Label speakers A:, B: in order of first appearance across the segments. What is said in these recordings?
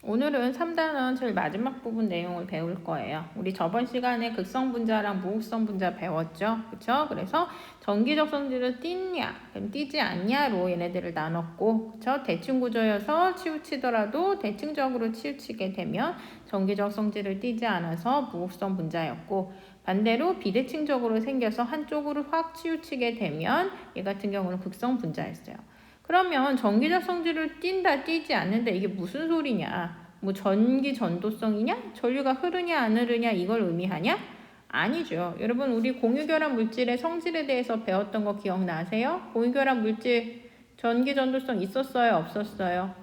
A: 오늘은 3단원 제일 마지막 부분 내용을 배울 거예요. 우리 저번 시간에 극성 분자랑 무극성 분자 배웠죠? 그쵸? 그래서 전기적 성질을 띠냐, 그럼 띠지 않냐로 얘네들을 나눴고, 그쵸? 대칭 구조여서 치우치더라도 대칭적으로 치우치게 되면 전기적 성질을 띠지 않아서 무극성 분자였고, 반대로 비대칭적으로 생겨서 한쪽으로 확 치우치게 되면 얘 같은 경우는 극성 분자였어요. 그러면 전기적 성질을 띈다, 띄지 않는다, 이게 무슨 소리냐? 뭐 전기 전도성이냐? 전류가 흐르냐 안 흐르냐 이걸 의미하냐? 아니죠. 여러분 우리 공유결합 물질의 성질에 대해서 배웠던 거 기억나세요? 공유결합 물질 전기 전도성 있었어요? 없었어요?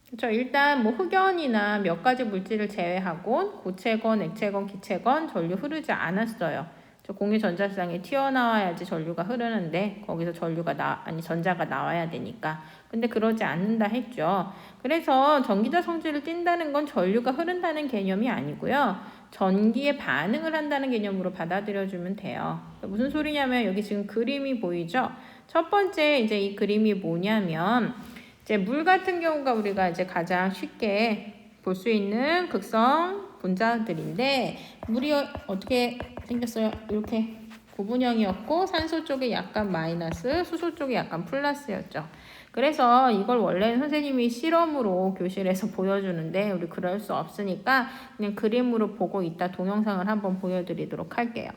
A: 그렇죠. 일단 뭐 흑연이나 몇 가지 물질을 제외하고 고체건, 액체건, 기체건 전류 흐르지 않았어요. 공유 전자쌍이 튀어나와야지 전류가 흐르는데 거기서 전자가 나와야 되니까. 근데 그러지 않는다 했죠. 그래서 전기적 성질을 띈다는 건 전류가 흐른다는 개념이 아니고요. 전기에 반응을 한다는 개념으로 받아들여주면 돼요. 무슨 소리냐면 여기 지금 그림이 보이죠? 첫 번째 이제 이 그림이 뭐냐면 이제 물 같은 경우가 우리가 이제 가장 쉽게 볼 수 있는 극성 분자들인데 물이 어떻게 생겼어요? 이렇게 구분형이었고 산소 쪽에 약간 마이너스, 수소 쪽에 약간 플러스였죠. 그래서 이걸 원래는 선생님이 실험으로 교실에서 보여주는데 우리 그럴 수 없으니까 그냥 그림으로 보고 이따 동영상을 한번 보여드리도록 할게요.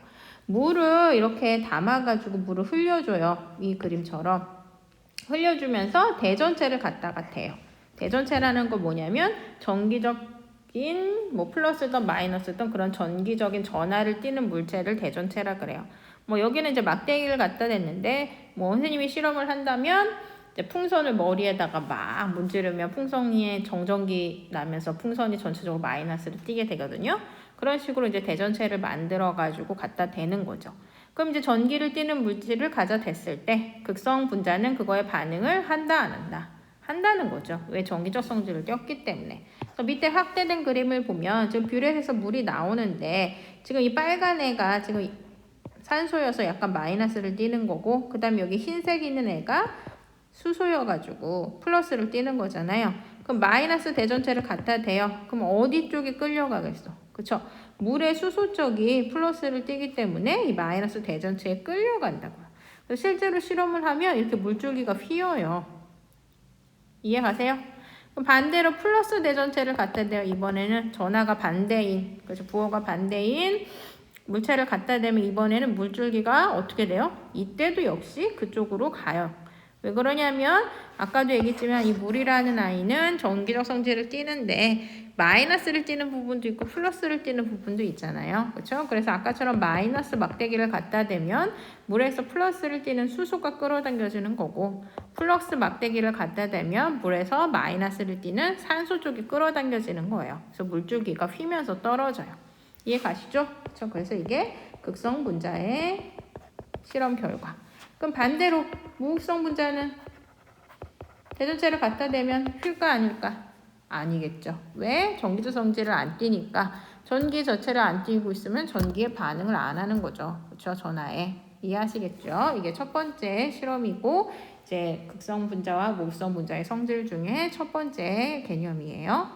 A: 물을 이렇게 담아가지고 물을 흘려줘요. 이 그림처럼. 흘려주면서 대전체를 갖다가 대요. 대전체라는 건 뭐냐면 전기적인 뭐 플러스든 마이너스든 그런 전기적인 전하를 띠는 물체를 대전체라 그래요. 뭐 여기는 이제 막대기를 갖다 댔는데 뭐 선생님이 실험을 한다면 이제 풍선을 머리에다가 막 문지르면 풍선에 정전기 나면서 풍선이 전체적으로 마이너스를 띠게 되거든요. 그런 식으로 이제 대전체를 만들어 가지고 갖다 대는 거죠. 그럼 이제 전기를 띠는 물질을 가져 댔을 때 극성 분자는 그거에 반응을 한다 안 한다? 한다는 거죠. 왜? 전기적 성질을 띄었기 때문에. 그래서 밑에 확대된 그림을 보면 지금 뷰렛에서 물이 나오는데 지금 이 빨간 애가 지금 산소여서 약간 마이너스를 띠는 거고 그 다음에 여기 흰색 있는 애가 수소여가지고 플러스를 띠는 거잖아요. 그럼 마이너스 대전체를 갖다 대요. 그럼 어디 쪽이 끌려가겠어? 그쵸? 물의 수소 쪽이 플러스를 띠기 때문에 이 마이너스 대전체에 끌려간다고요. 그래서 실제로 실험을 하면 이렇게 물줄기가 휘어요. 이해 가세요? 그럼 반대로 플러스 대전체를 갖다 대요. 이번에는 전하가 반대인, 그래서 부호가 반대인 물체를 갖다 대면 이번에는 물줄기가 어떻게 돼요? 이때도 역시 그쪽으로 가요. 왜 그러냐면 아까도 얘기했지만 이 물이라는 아이는 전기적 성질을 띠는데 마이너스를 띠는 부분도 있고 플러스를 띠는 부분도 있잖아요. 그렇죠? 그래서 아까처럼 마이너스 막대기를 갖다 대면 물에서 플러스를 띠는 수소가 끌어당겨지는 거고 플러스 막대기를 갖다 대면 물에서 마이너스를 띠는 산소 쪽이 끌어당겨지는 거예요. 그래서 물줄기가 휘면서 떨어져요. 이해 가시죠? 그렇죠? 그래서 이게 극성 분자의 실험 결과. 그럼 반대로 무극성 분자는 대전체를 갖다 대면 휠까 아닐까? 아니겠죠. 왜? 전기적 성질을 안 띠니까 전기 자체를 안 띠고 있으면 전기에 반응을 안 하는 거죠. 그렇죠? 전하에. 이해하시겠죠? 이게 첫 번째 실험이고 이제 극성 분자와 무극성 분자의 성질 중에 첫 번째 개념이에요.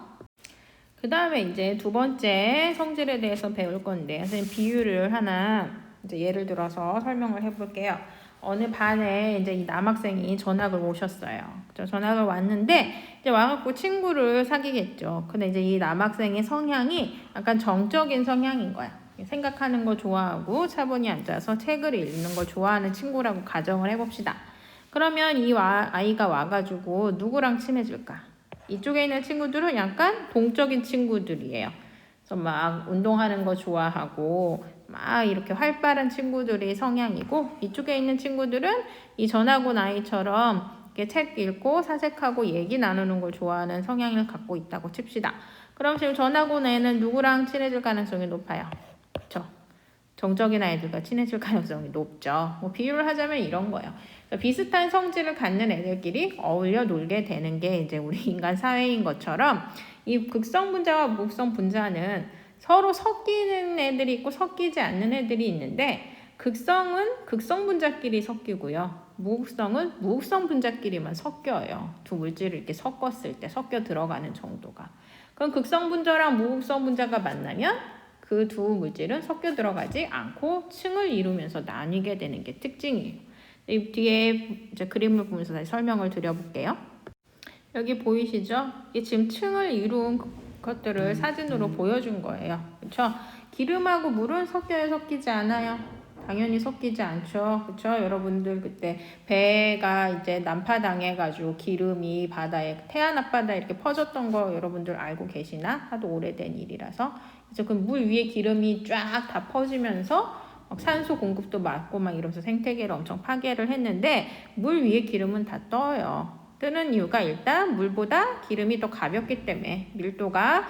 A: 그 다음에 이제 두 번째 성질에 대해서 배울 건데 선생님 비유를 하나 이제 예를 들어서 설명을 해볼게요. 어느 반에 이제 이 남학생이 전학을 오셨어요. 전학을 왔는데 이제 와갖고 친구를 사귀겠죠. 근데 이제 이 남학생의 성향이 약간 정적인 성향인 거야. 생각하는 거 좋아하고 차분히 앉아서 책을 읽는 걸 좋아하는 친구라고 가정을 해봅시다. 그러면 이 아이가 와가지고 누구랑 친해질까? 이쪽에 있는 친구들은 약간 동적인 친구들이에요. 그래서 막 운동하는 거 좋아하고 막 이렇게 활발한 친구들이 성향이고 이쪽에 있는 친구들은 이 전학 온 아이처럼 이렇게 책 읽고 사색하고 얘기 나누는 걸 좋아하는 성향을 갖고 있다고 칩시다. 그럼 지금 전학 온 애는 누구랑 친해질 가능성이 높아요? 그렇죠? 정적인 아이들과 친해질 가능성이 높죠. 뭐 비유를 하자면 이런 거예요. 비슷한 성질을 갖는 애들끼리 어울려 놀게 되는 게 이제 우리 인간 사회인 것처럼 이 극성 분자와 무극성 분자는 서로 섞이는 애들이 있고 섞이지 않는 애들이 있는데 극성은 극성 분자끼리 섞이고요. 무극성은 무극성 분자끼리만 섞여요. 두 물질을 이렇게 섞었을 때 섞여 들어가는 정도가. 그럼 극성 분자랑 무극성 분자가 만나면 그 두 물질은 섞여 들어가지 않고 층을 이루면서 나뉘게 되는 게 특징이에요. 이 뒤에 이제 그림을 보면서 다시 설명을 드려볼게요. 여기 보이시죠? 이게 지금 층을 이룬 것들을 사진으로 보여준 거예요. 그렇죠? 기름하고 물은 섞여요, 섞이지 않아요? 당연히 섞이지 않죠. 그렇죠? 여러분들 그때 배가 이제 난파당해가지고 기름이 바다에 태안 앞바다에 이렇게 퍼졌던 거 여러분들 알고 계시나? 하도 오래된 일이라서. 그래서 그 물 위에 기름이 쫙 다 퍼지면서 막 산소 공급도 막고 막 이러면서 생태계를 엄청 파괴를 했는데 물 위에 기름은 다 떠요. 뜨는 이유가 일단 물보다 기름이 더 가볍기 때문에 밀도가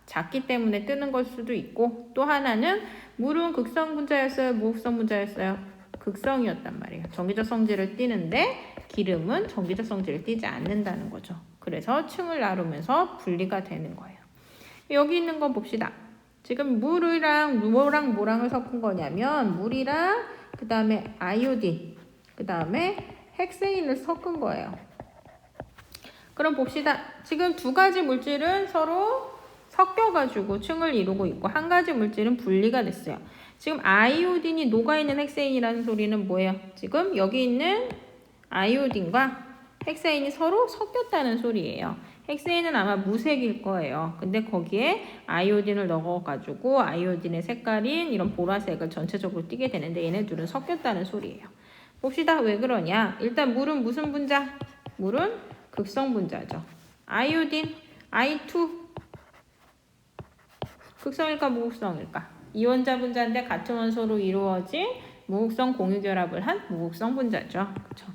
A: 작기 때문에 뜨는 걸 수도 있고, 또 하나는 물은 극성 분자였어요, 무극성 분자였어요? 극성이었단 말이에요. 전기적 성질을 띠는데 기름은 전기적 성질을 띠지 않는다는 거죠. 그래서 층을 나누면서 분리가 되는 거예요. 여기 있는 거 봅시다. 지금 물이랑 뭐랑을 섞은 거냐면 물이랑 그 다음에 아이오딘, 그 다음에 헥세인을 섞은 거예요. 그럼 봅시다. 지금 두 가지 물질은 서로 섞여가지고 층을 이루고 있고 한 가지 물질은 분리가 됐어요. 지금 아이오딘이 녹아있는 헥세인이라는 소리는 뭐예요? 지금 여기 있는 아이오딘과 헥세인이 서로 섞였다는 소리예요. 헥세인은 아마 무색일 거예요. 근데 거기에 아이오딘을 넣어가지고 아이오딘의 색깔인 이런 보라색을 전체적으로 띠게 되는데 얘네 둘은 섞였다는 소리예요. 봅시다. 왜 그러냐? 일단 물은 무슨 분자? 물은 극성 분자죠. 아이오딘, I2 극성일까 무극성일까? 이원자 분자인데 같은 원소로 이루어진 무극성 공유결합을 한 무극성 분자죠. 그렇죠?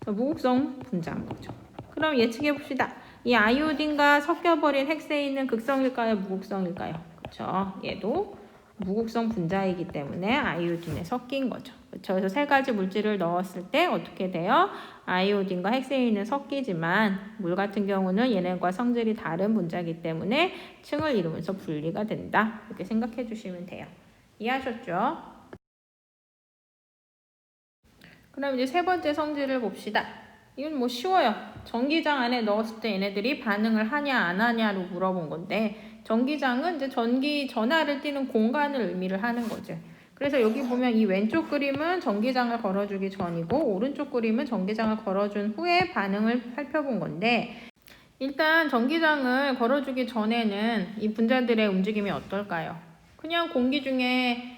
A: 무극성 분자인 거죠. 그럼 예측해 봅시다. 이 아이오딘과 섞여버린 헥세인은 극성일까요? 무극성일까요? 그렇죠? 얘도 무극성 분자이기 때문에 아이오딘에 섞인 거죠. 그렇죠? 그래서 세 가지 물질을 넣었을 때 어떻게 돼요? 아이오딘과 헥세인은 섞이지만 물 같은 경우는 얘네과 성질이 다른 분자이기 때문에 층을 이루면서 분리가 된다. 이렇게 생각해 주시면 돼요. 이해하셨죠? 그럼 이제 세 번째 성질을 봅시다. 이건 뭐 쉬워요. 전기장 안에 넣었을 때 얘네들이 반응을 하냐 안 하냐로 물어본 건데, 전기장은 이제 전하를 띠는 공간을 의미를 하는 거죠. 그래서 여기 보면 이 왼쪽 그림은 전기장을 걸어주기 전이고 오른쪽 그림은 전기장을 걸어준 후에 반응을 살펴본 건데, 일단 전기장을 걸어주기 전에는 이 분자들의 움직임이 어떨까요? 그냥 공기 중에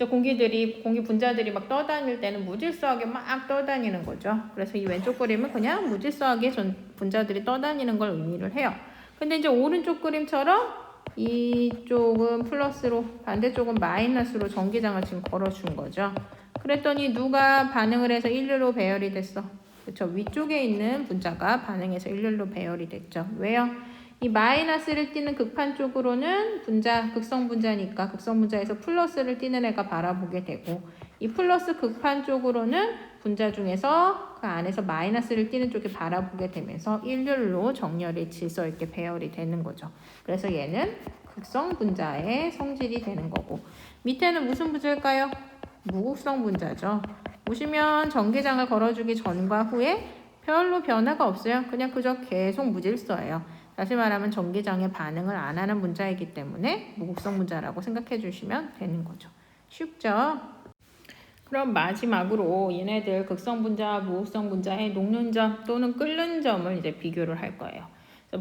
A: 공기 분자들이 막 떠다닐 때는 무질서하게 막 떠다니는 거죠. 그래서 이 왼쪽 그림은 그냥 무질서하게 분자들이 떠다니는 걸 의미를 해요. 근데 이제 오른쪽 그림처럼 이쪽은 플러스로 반대쪽은 마이너스로 전기장을 지금 걸어준 거죠. 그랬더니 누가 반응을 해서 일렬로 배열이 됐어? 그렇죠. 위쪽에 있는 분자가 반응해서 일렬로 배열이 됐죠. 왜요? 이 마이너스를 띠는 극판 쪽으로는 극성 분자니까 극성 분자에서 플러스를 띠는 애가 바라보게 되고, 이 플러스 극판 쪽으로는 분자 중에서 그 안에서 마이너스를 띠는 쪽이 바라보게 되면서 일렬로 정렬이 질서 있게 배열이 되는 거죠. 그래서 얘는 극성 분자의 성질이 되는 거고, 밑에는 무슨 분자일까요? 무극성 분자죠. 보시면 전기장을 걸어주기 전과 후에 별로 변화가 없어요. 그냥 그저 계속 무질서예요. 다시 말하면 전기장에 반응을 안 하는 분자이기 때문에 무극성 분자라고 생각해 주시면 되는 거죠. 쉽죠? 그럼 마지막으로 얘네들 극성 분자와 무극성 분자의 녹는 점 또는 끓는 점을 이제 비교를 할 거예요.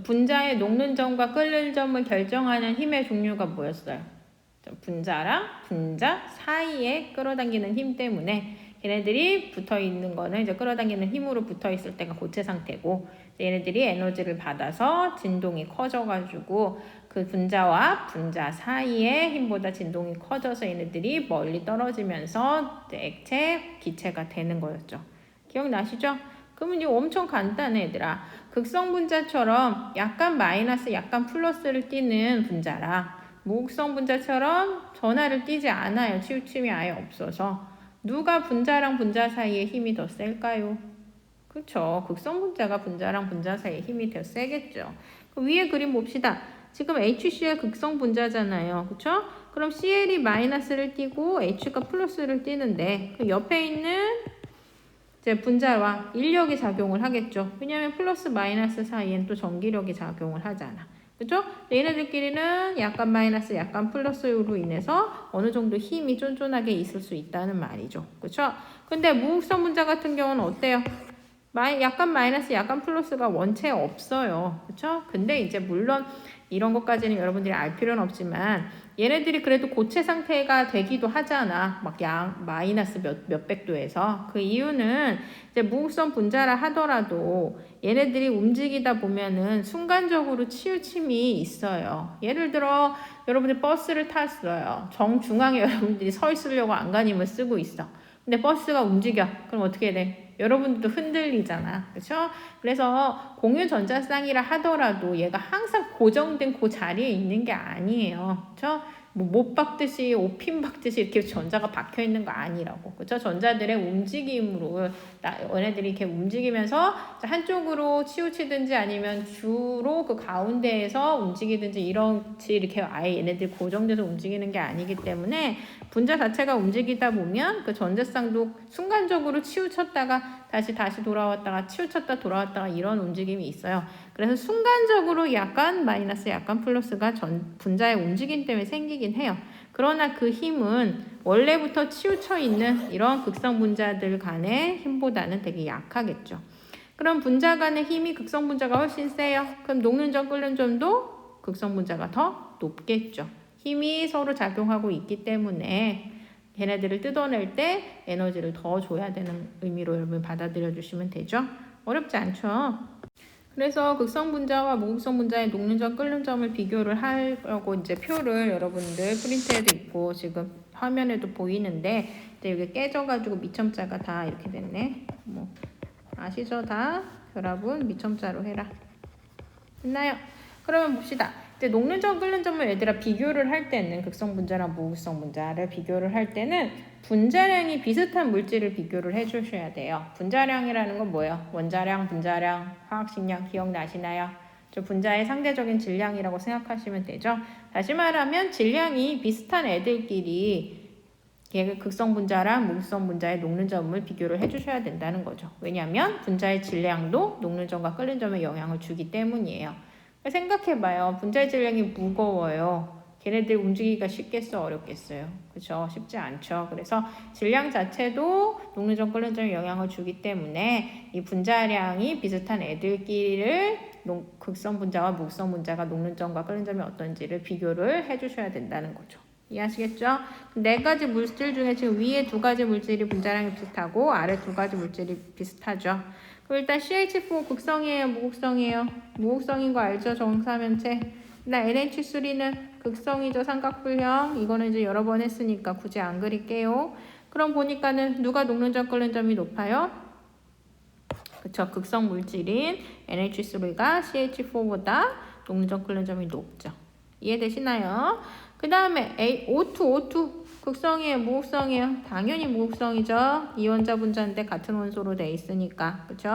A: 분자의 녹는 점과 끓는 점을 결정하는 힘의 종류가 뭐였어요? 분자랑 분자 사이에 끌어당기는 힘 때문에 얘네들이 붙어 있는 거는 이제 끌어당기는 힘으로 붙어 있을 때가 고체 상태고, 얘네들이 에너지를 받아서 진동이 커져가지고 그 분자와 분자 사이의 힘보다 진동이 커져서 얘네들이 멀리 떨어지면서 액체, 기체가 되는 거였죠. 기억나시죠? 그러면 이제 엄청 간단해 얘들아. 극성 분자처럼 약간 마이너스, 약간 플러스를 띠는 분자랑 무극성 분자처럼 전하를 띠지 않아요. 치우침이 아예 없어서. 누가 분자랑 분자 사이에 힘이 더 셀까요? 그렇죠. 극성 분자가 분자랑 분자 사이에 힘이 더 세겠죠. 위에 그림 봅시다. 지금 HCl 극성 분자잖아요. 그렇죠? 그럼 CL이 마이너스를 띠고 H가 플러스를 띠는데 그 옆에 있는 이제 분자와 인력이 작용을 하겠죠. 왜냐하면 플러스 마이너스 사이엔 또 전기력이 작용을 하잖아. 그죠? 얘네들끼리는 약간 마이너스, 약간 플러스로 인해서 어느 정도 힘이 쫀쫀하게 있을 수 있다는 말이죠. 그죠? 근데 무극성 분자 같은 경우는 어때요? 약간 마이너스, 약간 플러스가 원체 없어요. 그쵸? 근데 이제 물론 이런 것까지는 여러분들이 알 필요는 없지만 얘네들이 그래도 고체 상태가 되기도 하잖아. 막 마이너스 몇백 도에서. 그 이유는 이제 무극성 분자라 하더라도 얘네들이 움직이다 보면은 순간적으로 치우침이 있어요. 예를 들어 여러분들 버스를 탔어요. 정중앙에 여러분들이 서 있으려고 안간힘을 쓰고 있어. 근데 버스가 움직여. 그럼 어떻게 돼? 여러분들도 흔들리잖아. 그렇죠? 그래서 공유 전자쌍이라 하더라도 얘가 항상 고정된 그 자리에 있는 게 아니에요. 그렇죠? 뭐 못 박듯이 옷핀 박듯이 이렇게 전자가 박혀 있는 거 아니라고. 그렇죠? 전자들의 움직임으로 얘네들이 이렇게 움직이면서 한쪽으로 치우치든지 아니면 주로 그 가운데에서 움직이든지 이렇게 아예 얘네들이 고정돼서 움직이는 게 아니기 때문에 분자 자체가 움직이다 보면 그 전자쌍도 순간적으로 치우쳤다가 다시 돌아왔다가 치우쳤다 돌아왔다가 이런 움직임이 있어요. 그래서 순간적으로 약간 마이너스 약간 플러스가 분자의 움직임 때문에 생기긴 해요. 그러나 그 힘은 원래부터 치우쳐 있는 이런 극성 분자들 간의 힘보다는 되게 약하겠죠. 그럼 분자 간의 힘이 극성 분자가 훨씬 세요. 그럼 녹는 점 끓는 점도 극성 분자가 더 높겠죠. 힘이 서로 작용하고 있기 때문에 걔네들을 뜯어낼 때 에너지를 더 줘야 되는 의미로 여러분 받아들여 주시면 되죠. 어렵지 않죠? 그래서 극성 분자와 무극성 분자의 녹는 점, 끓는 점을 비교를 하려고 이제 표를 여러분들 프린트에도 있고 지금 화면에도 보이는데 이제 여기 깨져가지고 미첨자가 다 이렇게 됐네. 뭐 아시죠? 다 결합은 미첨자로 해라. 됐나요? 그러면 봅시다. 이제 녹는 점, 끓는 점을 얘들아 비교를 할 때는 극성 분자랑 무극성 분자를 비교를 할 때는 분자량이 비슷한 물질을 비교를 해주셔야 돼요. 분자량이라는 건 뭐예요? 원자량, 분자량, 화학식량 기억나시나요? 저 분자의 상대적인 질량이라고 생각하시면 되죠. 다시 말하면 질량이 비슷한 애들끼리 극성 분자랑 무극성 분자의 녹는 점을 비교를 해주셔야 된다는 거죠. 왜냐하면 분자의 질량도 녹는 점과 끓는 점에 영향을 주기 때문이에요. 생각해봐요. 분자의 질량이 무거워요. 걔네들 움직이기가 쉽겠어? 어렵겠어요? 그렇죠? 쉽지 않죠. 그래서 질량 자체도 녹는 점, 끓는 점에 영향을 주기 때문에 이 분자량이 비슷한 애들끼리를 극성 분자와 무극성 분자가 녹는 점과 끓는 점이 어떤지를 비교를 해주셔야 된다는 거죠. 이해하시겠죠? 네 가지 물질 중에 지금 위에 두 가지 물질이 분자량이 비슷하고 아래 두 가지 물질이 비슷하죠. 그럼 일단 CH4 극성이에요? 무극성이에요? 무극성인 거 알죠? 정사면체. 나 NH3는 극성이죠? 삼각불형. 이거는 이제 여러 번 했으니까 굳이 안 그릴게요. 그럼 보니까는 누가 녹는 점, 끓는 점이 높아요? 그쵸? 극성 물질인 NH3가 CH4보다 녹는 점, 끓는 점이 높죠. 이해되시나요? 그 다음에 O2 극성이에요? 무극성이에요? 당연히 무극성이죠. 이원자 분자인데 같은 원소로 돼 있으니까. 그쵸?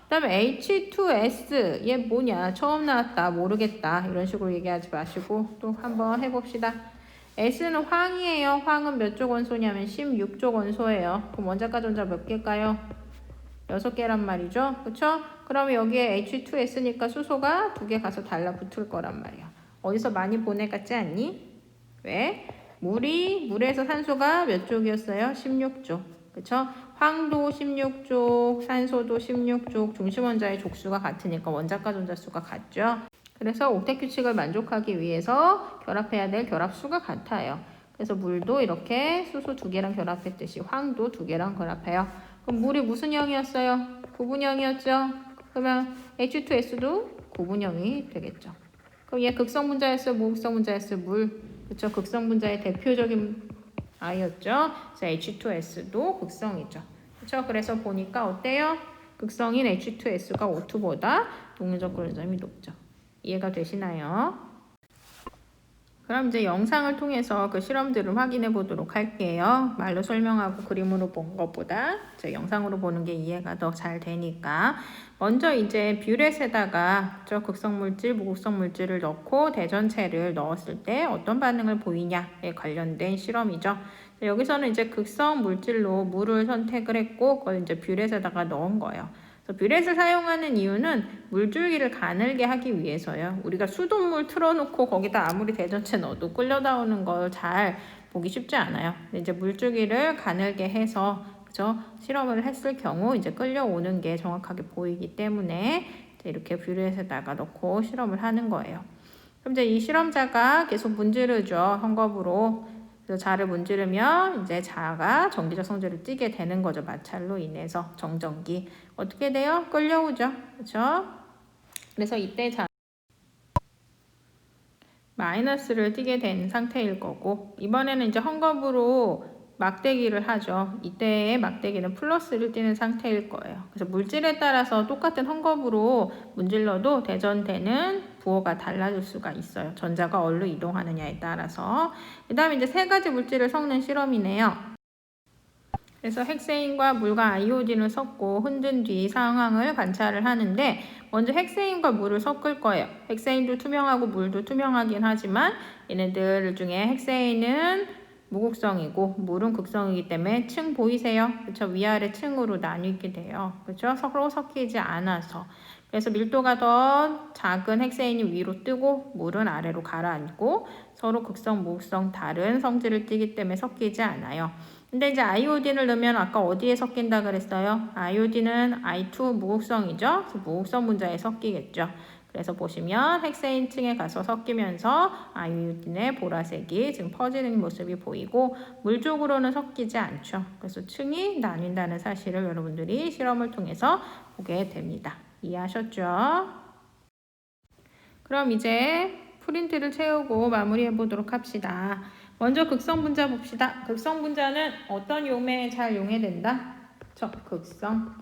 A: 그 다음에 H2S 얘 뭐냐? 처음 나왔다. 모르겠다. 이런 식으로 얘기하지 마시고 또 한번 해봅시다. S는 황이에요. 황은 몇 쪽 원소냐면 16쪽 원소예요. 그럼 원자과 전자 몇 개일까요? 6개란 말이죠. 그쵸? 그럼 여기에 H2S니까 수소가 2개 가서 달라붙을 거란 말이야. 어디서 많이 보내갔지 않니? 왜? 물에서 산소가 몇 쪽이었어요? 16쪽. 그쵸? 황도 16쪽, 산소도 16쪽, 중심원자의 족수가 같으니까 원자과 전자수가 같죠? 그래서 옥텟 규칙을 만족하기 위해서 결합해야 될 결합수가 같아요. 그래서 물도 이렇게 수소 2개랑 결합했듯이 황도 2개랑 결합해요. 그럼 물이 무슨 형이었어요? 구분형이었죠? 그러면 H2S도 구분형이 되겠죠. 그럼 얘 극성 분자였어요? 무극성 무극성분자였어요? 물. 그쵸? 극성 분자의 대표적인 아이였죠? 그래서 H2S도 극성이죠. 그쵸? 그래서 보니까 어때요? 극성인 H2S가 O2보다 녹는 점 끓는 점이 높죠. 이해가 되시나요? 그럼 이제 영상을 통해서 그 실험들을 확인해 보도록 할게요. 말로 설명하고 그림으로 본 것보다 제 영상으로 보는 게 이해가 더 잘 되니까. 먼저 이제 뷰렛에다가 저 극성물질, 무극성물질을 넣고 대전체를 넣었을 때 어떤 반응을 보이냐에 관련된 실험이죠. 여기서는 이제 극성물질로 물을 선택을 했고 그걸 이제 뷰렛에다가 넣은 거예요. 뷰렛을 사용하는 이유는 물줄기를 가늘게 하기 위해서요. 우리가 수돗물 틀어놓고 거기다 아무리 대전체 넣어도 끓여 나오는 걸 잘 보기 쉽지 않아요. 근데 이제 물줄기를 가늘게 해서 그죠? 실험을 했을 경우 이제 끌려오는 게 정확하게 보이기 때문에 이렇게 뷰렛에다가 넣고 실험을 하는 거예요. 그럼 이제 이 실험자가 계속 문지르죠. 헝겊으로. 그래서 자를 문지르면 이제 자가 전기적 성질을 띠게 되는 거죠. 마찰로 인해서 정전기. 어떻게 돼요? 끌려오죠. 그렇죠? 그래서 이때 자 마이너스를 띠게 된 상태일 거고 이번에는 이제 헝겊으로 막대기를 하죠. 이때의 막대기는 플러스를 띠는 상태일 거예요. 그래서 물질에 따라서 똑같은 헝겊으로 문질러도 대전되는 부호가 달라질 수가 있어요. 전자가 어디로 이동하느냐에 따라서. 그 다음에 이제 세 가지 물질을 섞는 실험이네요. 그래서 헥세인과 물과 아이오딘을 섞고 흔든 뒤 상황을 관찰을 하는데 먼저 헥세인과 물을 섞을 거예요. 헥세인도 투명하고 물도 투명하긴 하지만 얘네들 중에 헥세인은 무극성이고 물은 극성이기 때문에 층 보이세요? 그렇죠? 위아래 층으로 나뉘게 돼요. 그렇죠? 서로 섞이지 않아서. 그래서 밀도가 더 작은 헥세인이 위로 뜨고 물은 아래로 가라앉고 서로 극성, 무극성 다른 성질을 띠기 때문에 섞이지 않아요. 근데 이제 아이오딘을 넣으면 아까 어디에 섞인다 그랬어요? 아이오딘은 I2 무극성이죠? 그래서 무극성 분자에 섞이겠죠. 그래서 보시면 헥세인 층에 가서 섞이면서 아이오딘의 보라색이 지금 퍼지는 모습이 보이고 물 쪽으로는 섞이지 않죠. 그래서 층이 나뉜다는 사실을 여러분들이 실험을 통해서 보게 됩니다. 이해하셨죠? 그럼 이제 프린트를 채우고 마무리해 보도록 합시다. 먼저 극성 분자 봅시다. 극성 분자는 어떤 용매에 잘 용해된다? 극성.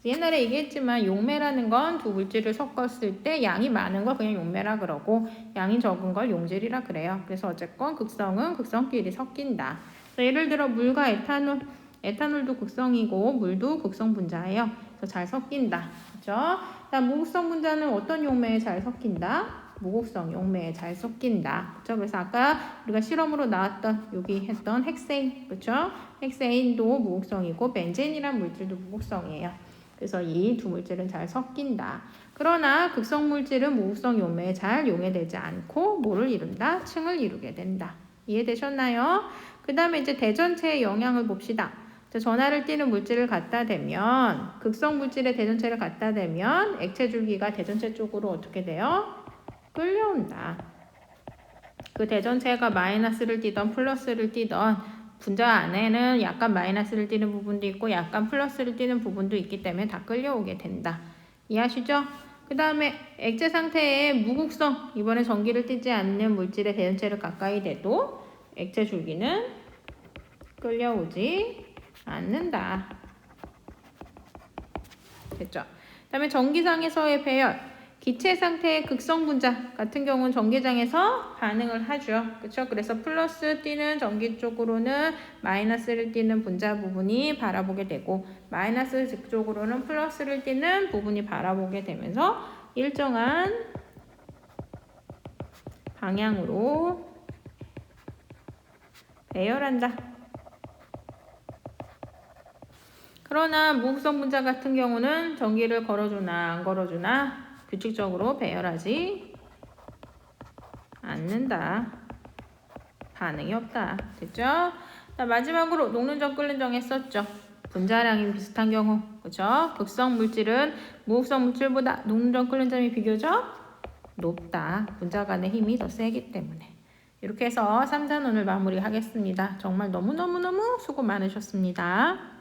A: 옛날에 얘기했지만 용매라는 건 두 물질을 섞었을 때 양이 많은 걸 그냥 용매라 그러고 양이 적은 걸 용질이라 그래요. 그래서 어쨌건 극성은 극성끼리 섞인다. 예를 들어 물과 에탄올, 에탄올도 극성이고 물도 극성 분자예요. 그래서 잘 섞인다. 그렇죠? 무극성 분자는 어떤 용매에 잘 섞인다? 무극성 용매에 잘 섞인다. 그렇죠? 그래서 아까 우리가 실험으로 나왔던 여기 했던 헥세인, 그렇죠? 헥세인도 무극성이고 벤젠이란 물질도 무극성이에요. 그래서 이 두 물질은 잘 섞인다. 그러나 극성 물질은 무극성 용매에 잘 용해되지 않고 뭐를 이룬다? 층을 이루게 된다. 이해되셨나요? 그 다음에 이제 대전체의 영향을 봅시다. 전하를 띠는 물질을 갖다 대면 극성 물질의 대전체를 갖다 대면 액체 줄기가 대전체 쪽으로 어떻게 돼요? 끌려온다. 그 대전체가 마이너스를 띠던 플러스를 띠던 분자 안에는 약간 마이너스를 띠는 부분도 있고 약간 플러스를 띠는 부분도 있기 때문에 다 끌려오게 된다. 이해하시죠? 그 다음에 액체 상태의 무극성, 이번에 전기를 띠지 않는 물질의 대전체를 가까이 대도 액체 줄기는 끌려오지 않는다. 됐죠? 그 다음에 전기장에서의 배열. 기체 상태의 극성 분자 같은 경우는 전기장에서 반응을 하죠. 그렇죠? 그래서 플러스 띠는 전기 쪽으로는 마이너스를 띠는 분자 부분이 바라보게 되고 마이너스 쪽으로는 플러스를 띠는 부분이 바라보게 되면서 일정한 방향으로 배열한다. 그러나 무극성 분자 같은 경우는 전기를 걸어주나 안 걸어주나 규칙적으로 배열하지 않는다. 반응이 없다. 됐죠? 자, 마지막으로 녹는 점 끓는 점 했었죠. 분자량이 비슷한 경우, 그렇죠? 극성 물질은 무극성 물질보다 녹는 점 끓는 점이 비교적 높다. 분자 간의 힘이 더 세기 때문에. 이렇게 해서 3단원을 마무리하겠습니다. 정말 너무너무너무 수고 많으셨습니다.